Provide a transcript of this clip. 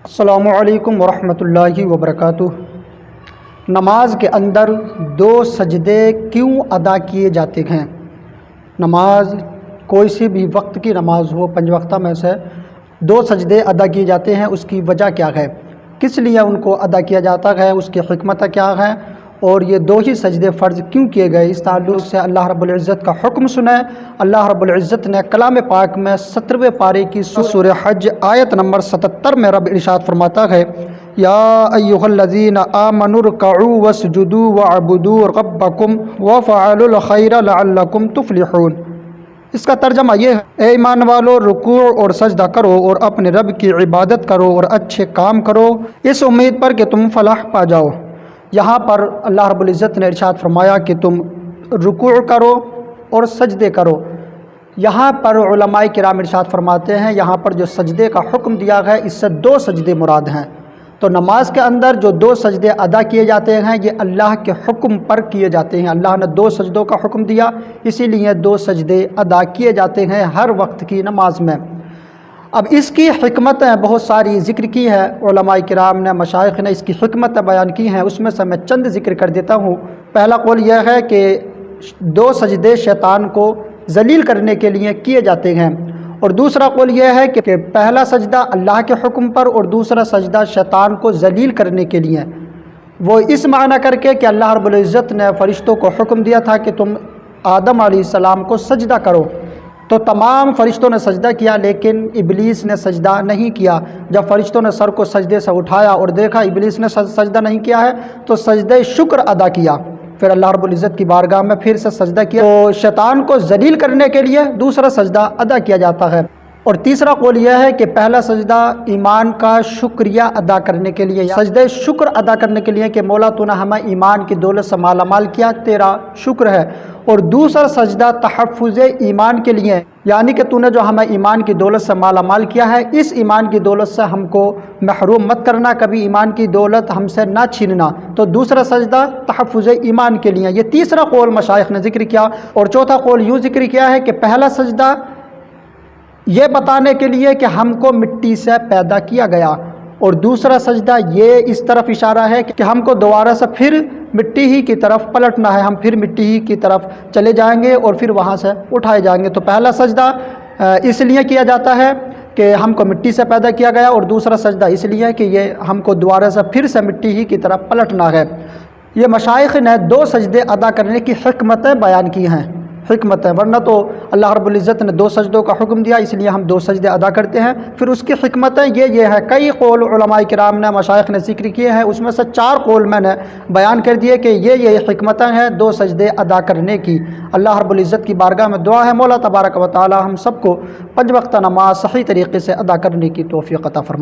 السلام علیکم ورحمۃ اللہ وبرکاتہ۔ نماز کے اندر دو سجدے کیوں ادا کیے جاتے ہیں؟ نماز کوئی سی بھی وقت کی نماز ہو، 5 وقتہ میں سے دو سجدے ادا کیے جاتے ہیں، اس کی وجہ کیا ہے؟ کس لیے ان کو ادا کیا جاتا ہے؟ اس کی حکمت کیا ہے؟ اور یہ دو ہی سجدے فرض کیوں کیے گئے؟ اس تعلق سے اللہ رب العزت کا حکم سنیں۔ اللہ رب العزت نے کلام پاک میں 17ویں پارے کی سورہ حج آیت نمبر 77 میں رب ارشاد فرماتا ہے، یا ایھا الذین آمنوا ارکعوا واسجدوا واعبدوا ربکم وافعلوا الخیر لعلکم تفلحون۔ اس کا ترجمہ یہ ہے، اے ایمان والو، رکوع اور سجدہ کرو اور اپنے رب کی عبادت کرو اور اچھے کام کرو اس امید پر کہ تم فلاح پا جاؤ۔ یہاں پر اللہ رب العزت نے ارشاد فرمایا کہ تم رکوع کرو اور سجدے کرو۔ یہاں پر علماء کرام ارشاد فرماتے ہیں، یہاں پر جو سجدے کا حکم دیا ہے اس سے دو سجدے مراد ہیں۔ تو نماز کے اندر جو دو سجدے ادا کیے جاتے ہیں یہ اللہ کے حکم پر کیے جاتے ہیں۔ اللہ نے دو سجدوں کا حکم دیا، اسی لیے دو سجدے ادا کیے جاتے ہیں ہر وقت کی نماز میں۔ اب اس کی حکمتیں بہت ساری ذکر کی ہے علماء کرام نے، مشائخ نے اس کی حکمتیں بیان کی ہیں، اس میں سے میں چند ذکر کر دیتا ہوں۔ پہلا قول یہ ہے کہ دو سجدے شیطان کو ذلیل کرنے کے لیے کیے جاتے ہیں، اور دوسرا قول یہ ہے کہ پہلا سجدہ اللہ کے حکم پر اور دوسرا سجدہ شیطان کو ذلیل کرنے کے لیے، وہ اس معنی کر کے کہ اللہ رب العزت نے فرشتوں کو حکم دیا تھا کہ تم آدم علیہ السلام کو سجدہ کرو، تو تمام فرشتوں نے سجدہ کیا لیکن ابلیس نے سجدہ نہیں کیا۔ جب فرشتوں نے سر کو سجدے سے اٹھایا اور دیکھا ابلیس نے سجدہ نہیں کیا ہے تو سجدہ شکر ادا کیا، پھر اللہ رب العزت کی بارگاہ میں پھر سے سجدہ کیا۔ تو شیطان کو ذلیل کرنے کے لیے دوسرا سجدہ ادا کیا جاتا ہے۔ اور تیسرا قول یہ ہے کہ پہلا سجدہ ایمان کا شکریہ ادا کرنے کے لیے، سجدہ شکر ادا کرنے کے لیے کہ مولا تو نے ہمیں ایمان کی دولت سے مالا مال کیا، تیرا شکر ہے۔ اور دوسرا سجدہ تحفظ ایمان کے لیے، یعنی کہ تو نے جو ہمیں ایمان کی دولت سے مالا مال کیا ہے، اس ایمان کی دولت سے ہم کو محروم مت کرنا، کبھی ایمان کی دولت ہم سے نہ چھیننا۔ تو دوسرا سجدہ تحفظ ایمان کے لیے، یہ تیسرا قول مشائخ نے ذکر کیا۔ اور چوتھا قول یوں ذکر کیا ہے کہ پہلا سجدہ یہ بتانے کے لیے کہ ہم کو مٹی سے پیدا کیا گیا، اور دوسرا سجدہ یہ اس طرف اشارہ ہے کہ ہم کو دوبارہ سے پھر مٹی ہی کی طرف پلٹنا ہے، ہم پھر مٹی ہی کی طرف چلے جائیں گے اور پھر وہاں سے اٹھائے جائیں گے۔ تو پہلا سجدہ اس لیے کیا جاتا ہے کہ ہم کو مٹی سے پیدا کیا گیا، اور دوسرا سجدہ اس لیے کہ یہ ہم کو دوبارہ سے پھر سے مٹی ہی کی طرف پلٹنا ہے۔ یہ مشائخ نے دو سجدے ادا کرنے کی حکمتیں بیان کی ہیں، حکمتیں، ورنہ تو اللہ رب العزت نے دو سجدوں کا حکم دیا اس لیے ہم دو سجدے ادا کرتے ہیں۔ پھر اس کی حکمتیں یہ ہے، کئی قول علماء کرام نے، مشائخ نے ذکر کیے ہیں، اس میں سے 4 قول میں نے بیان کر دیے کہ یہ حکمتیں ہیں دو سجدے ادا کرنے کی۔ اللہ رب العزت کی بارگاہ میں دعا ہے مولا تبارک و تعالی ہم سب کو 5 وقتہ نماز صحیح طریقے سے ادا کرنے کی توفیق عطا فرمائے۔